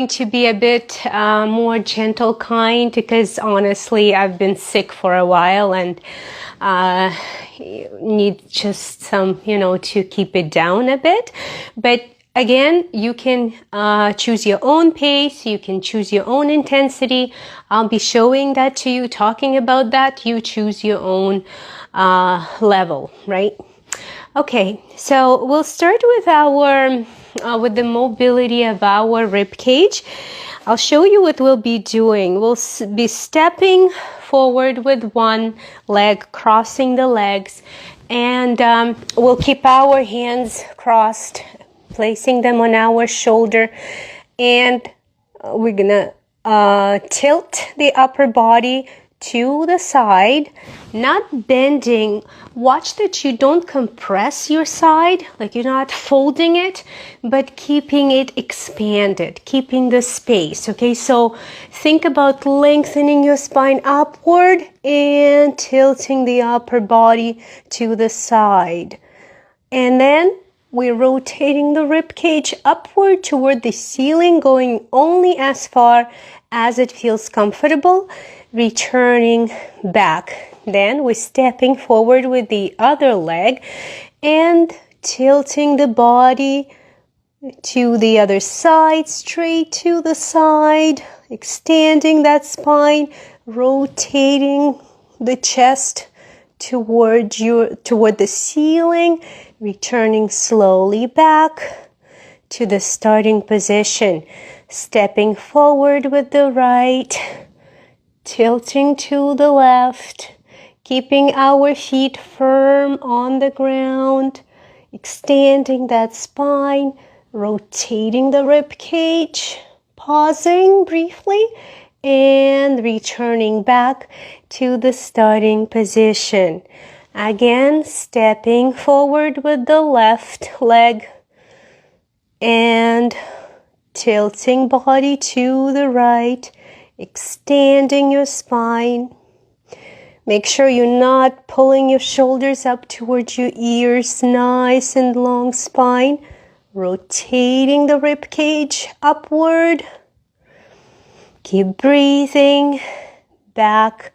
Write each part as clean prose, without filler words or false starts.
to be a bit more gentle, kind, because honestly I've been sick for a while and need just some, to keep it down a bit. But again, you can choose your own pace, you can choose your own intensity. I'll be showing that to you, talking about that. You choose your own level, right? Okay, so we'll start with our with the mobility of our rib cage. I'll show you what we'll be doing. We'll be stepping forward with one leg, crossing the legs, and we'll keep our hands crossed, placing them on our shoulder, and we're gonna tilt the upper body to the side, not bending. Watch that you don't compress your side, like you're not folding it, but keeping it expanded, keeping the space. Okay, so think about lengthening your spine upward and tilting the upper body to the side. And then we're rotating the rib cage upward toward the ceiling, going only as far as it feels comfortable, returning back. Then we're stepping forward with the other leg and tilting the body to the other side, straight to the side, extending that spine, rotating the chest toward the ceiling, returning slowly back to the starting position, stepping forward with the right, tilting to the left, keeping our feet firm on the ground, extending that spine, rotating the rib cage, pausing briefly, and returning back to the starting position. Again, stepping forward with the left leg and tilting body to the right, extending your spine. Make sure you're not pulling your shoulders up towards your ears. Nice and long spine. Rotating the rib cage upward. Keep breathing back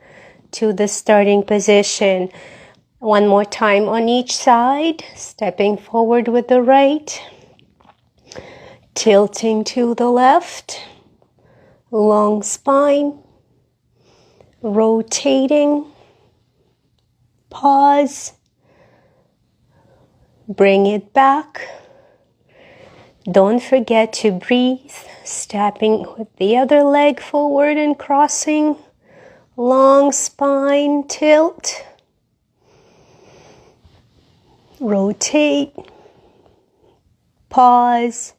to the starting position. One more time on each side. Stepping forward with the right. Tilting to the left. Long spine. Rotating. Pause. Bring it back. Don't forget to breathe. Stepping with the other leg forward and crossing. Long spine tilt. Rotate. Pause.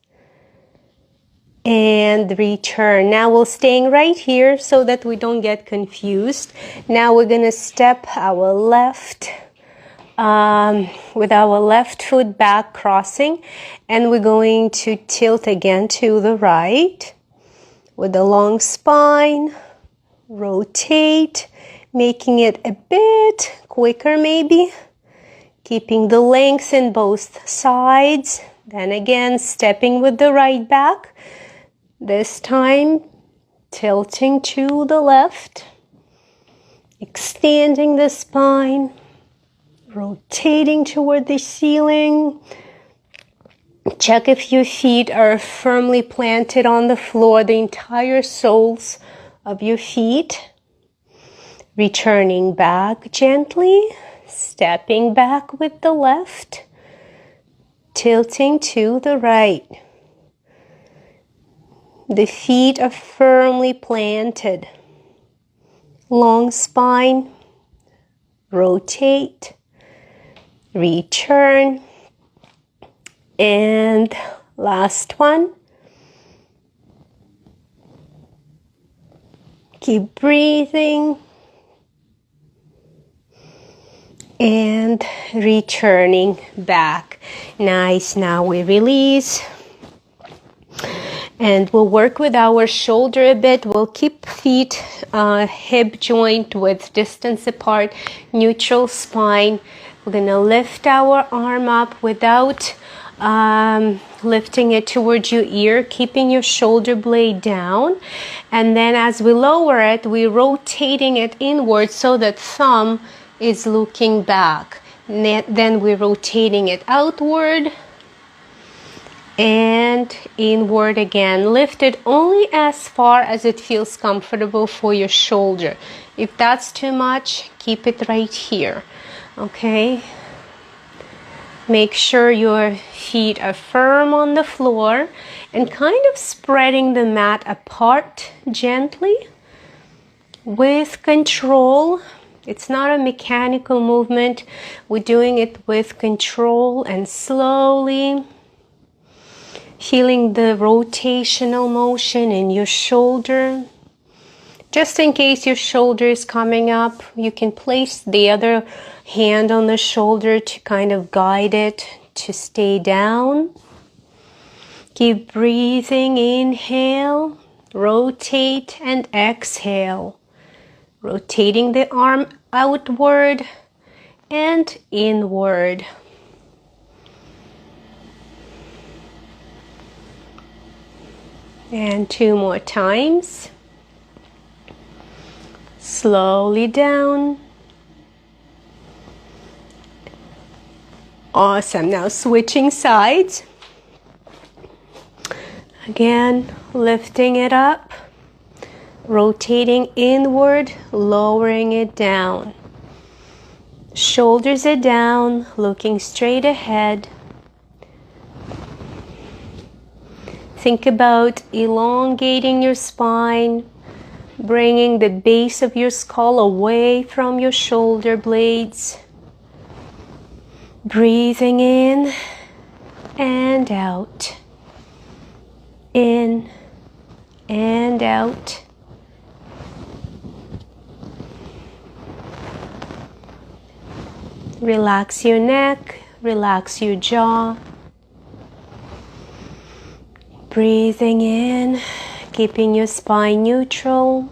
And return. Now we're staying right here so that we don't get confused. Now we're going to step our left with our left foot back crossing, and we're going to tilt again to the right with a long spine. Rotate, making it a bit quicker maybe, keeping the length in both sides. Then again, stepping with the right back. This time, tilting to the left, extending the spine, rotating toward the ceiling. Check if your feet are firmly planted on the floor, the entire soles of your feet. Returning back gently, stepping back with the left, tilting to the right. The feet are firmly planted. Long spine. Rotate. Return. And last one. Keep breathing. And returning back. Nice. Now we release. And we'll work with our shoulder a bit. We'll keep feet hip joint width distance apart, neutral spine. We're going to lift our arm up without lifting it towards your ear, keeping your shoulder blade down. And then as we lower it, we're rotating it inward so that thumb is looking back. Then we're rotating it outward and inward again. Lift it only as far as it feels comfortable for your shoulder. If that's too much, keep it right here. Okay? Make sure your feet are firm on the floor and kind of spreading the mat apart gently with control. It's not a mechanical movement. We're doing it with control and slowly feeling the rotational motion in your shoulder. Just in case your shoulder is coming up, you can place the other hand on the shoulder to kind of guide it to stay down. Keep breathing. Inhale, rotate, and exhale. Rotating the arm outward and inward. And 2 more times. Slowly down. Awesome. Now switching sides. Again, lifting it up, rotating inward, lowering it down. Shoulders are down, looking straight ahead. Think about elongating your spine, bringing the base of your skull away from your shoulder blades. Breathing in and out. In and out. Relax your neck, relax your jaw. Breathing in, keeping your spine neutral.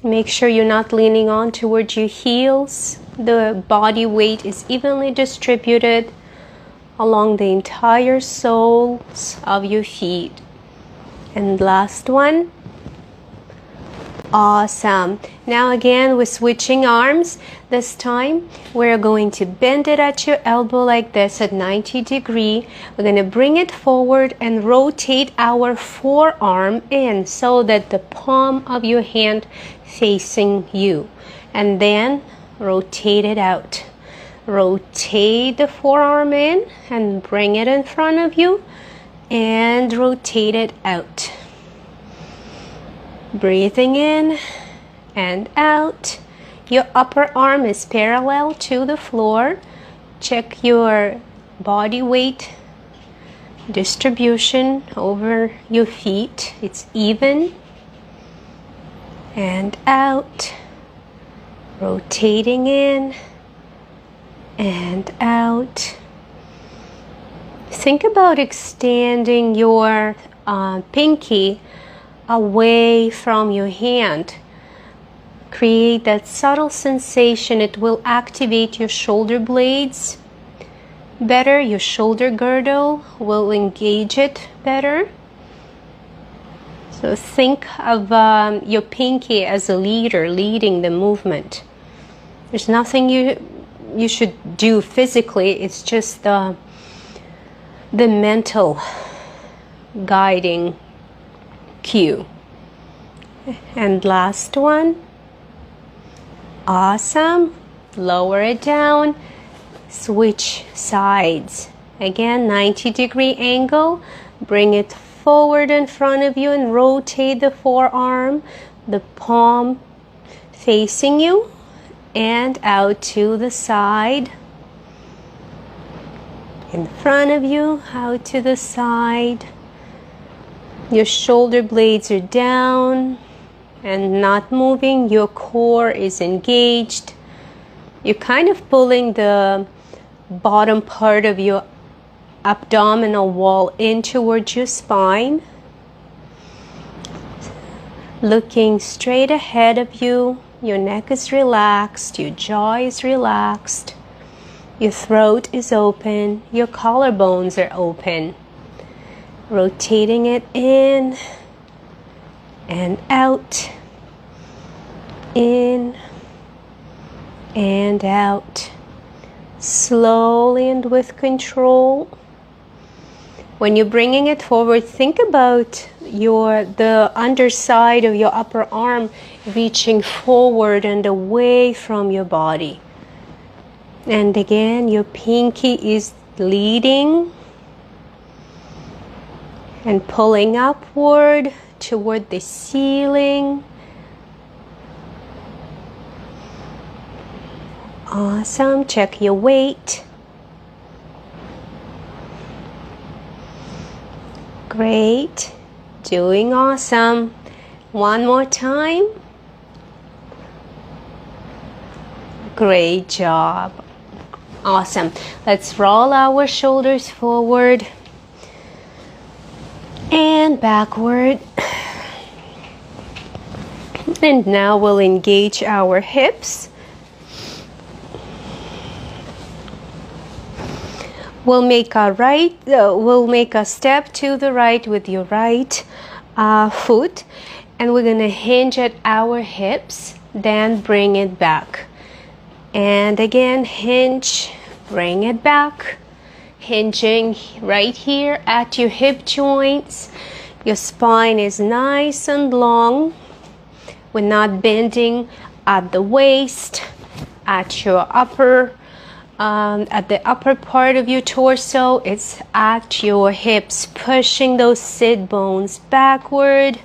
Make sure you're not leaning on towards your heels. The body weight is evenly distributed along the entire soles of your feet. And last one. Awesome. Now again, we're switching arms. This time, we're going to bend it at your elbow like this at 90 degrees. We're going to bring it forward and rotate our forearm in so that the palm of your hand facing you. And then rotate it out. Rotate the forearm in and bring it in front of you and rotate it out. Breathing in and out. Your upper arm is parallel to the floor. Check your body weight distribution over your feet. It's even. And out. Rotating in and out. Think about extending your pinky away from your hand. Create that subtle sensation. It will activate your shoulder blades better. Your shoulder girdle will engage it better. So think of your pinky as a leader, leading the movement. There's nothing you should do physically. It's just the mental guiding cue. And last one. Awesome. Lower it down. Switch sides. Again, 90-degree angle. Bring it forward in front of you and rotate the forearm, the palm facing you, and out to the side. In front of you, out to the side. Your shoulder blades are down and not moving. Your core is engaged. You're kind of pulling the bottom part of your abdominal wall in towards your spine. Looking straight ahead of you. Your neck is relaxed. Your jaw is relaxed. Your throat is open, your collarbones are open. Rotating it in and out, in and out, slowly and with control. When you're bringing it forward, think about the underside of your upper arm reaching forward and away from your body. And again, your pinky is leading and pulling upward toward the ceiling. Awesome. Check your weight. Great. Doing awesome. One more time. Great job. Awesome. Let's roll our shoulders forward and backward. And now we'll engage our hips. We'll make a step to the right with your right foot, and we're gonna hinge at our hips, then bring it back. And again, hinge, bring it back, hinging right here at your hip joints. Your spine is nice and long. We're not bending at the waist, at your at the upper part of your torso. It's at your hips, pushing those sit bones backward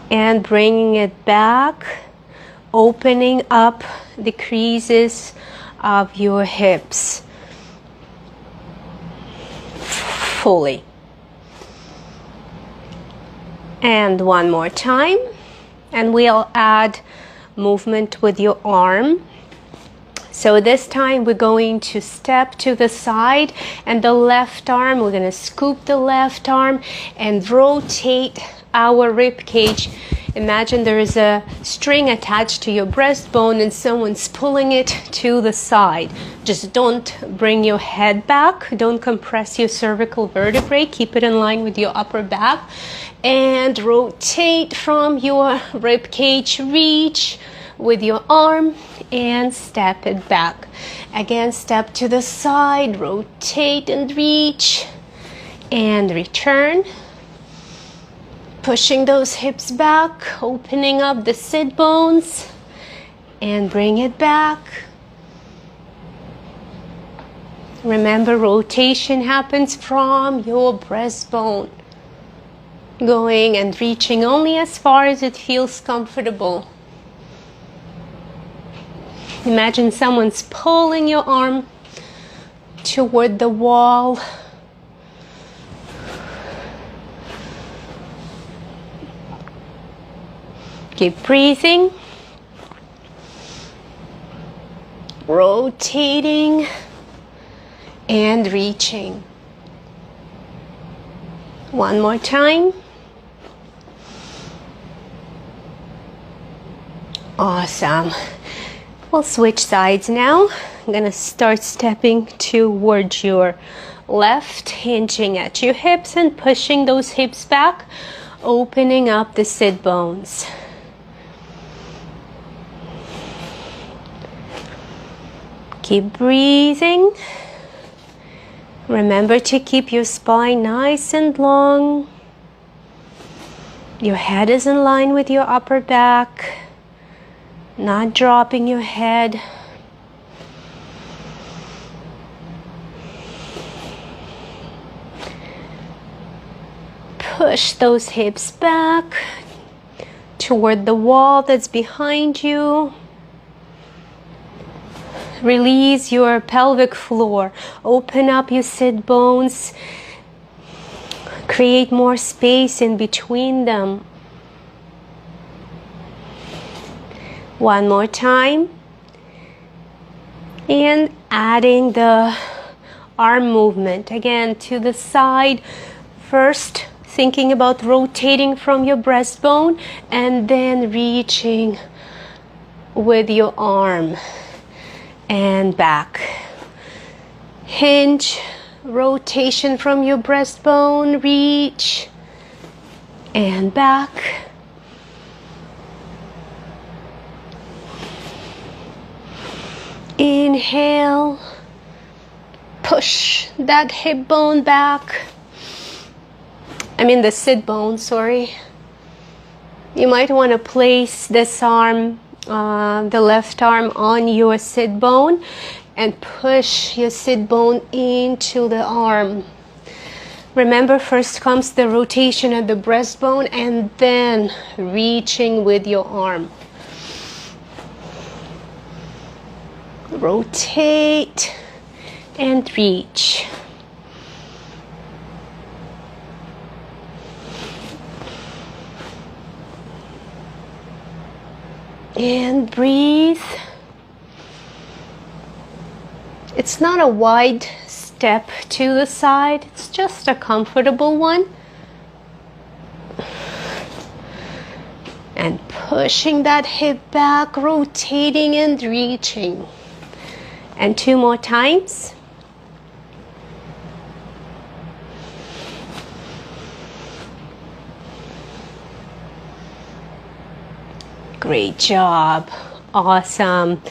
and bringing it back, opening up the creases of your hips fully. And one more time, and we'll add movement with your arm. So this time we're going to step to the side, and the left arm, we're going to scoop the left arm and rotate our rib cage. Imagine there is a string attached to your breastbone and someone's pulling it to the side. Just don't bring your head back. Don't compress your cervical vertebrae. Keep it in line with your upper back. And rotate from your rib cage. Reach with your arm and step it back. Again, step to the side, rotate and reach, and return. Pushing those hips back, opening up the sit bones, and bring it back. Remember, rotation happens from your breastbone, going and reaching only as far as it feels comfortable. Imagine someone's pulling your arm toward the wall. Keep breathing. Rotating and reaching. One more time. Awesome. We'll switch sides now. I'm going to start stepping towards your left, hinging at your hips and pushing those hips back, opening up the sit bones. Keep breathing. Remember to keep your spine nice and long. Your head is in line with your upper back. Not dropping your head. Push those hips back toward the wall that's behind you. Release your pelvic floor. Open up your sit bones. Create more space in between them. One more time. And adding the arm movement again to the side. First, thinking about rotating from your breastbone and then reaching with your arm. and back. Hinge, rotation from your breastbone, reach, and back. Inhale, push that hip bone back. The sit bone, sorry. You might want to place this arm, the left arm, on your sit bone and push your sit bone into the arm. Remember, first comes the rotation at the breastbone and then reaching with your arm. Rotate and reach. And breathe. It's not a wide step to the side, it's just a comfortable one. And pushing that hip back, rotating and reaching. And 2 more times. Great job. Awesome.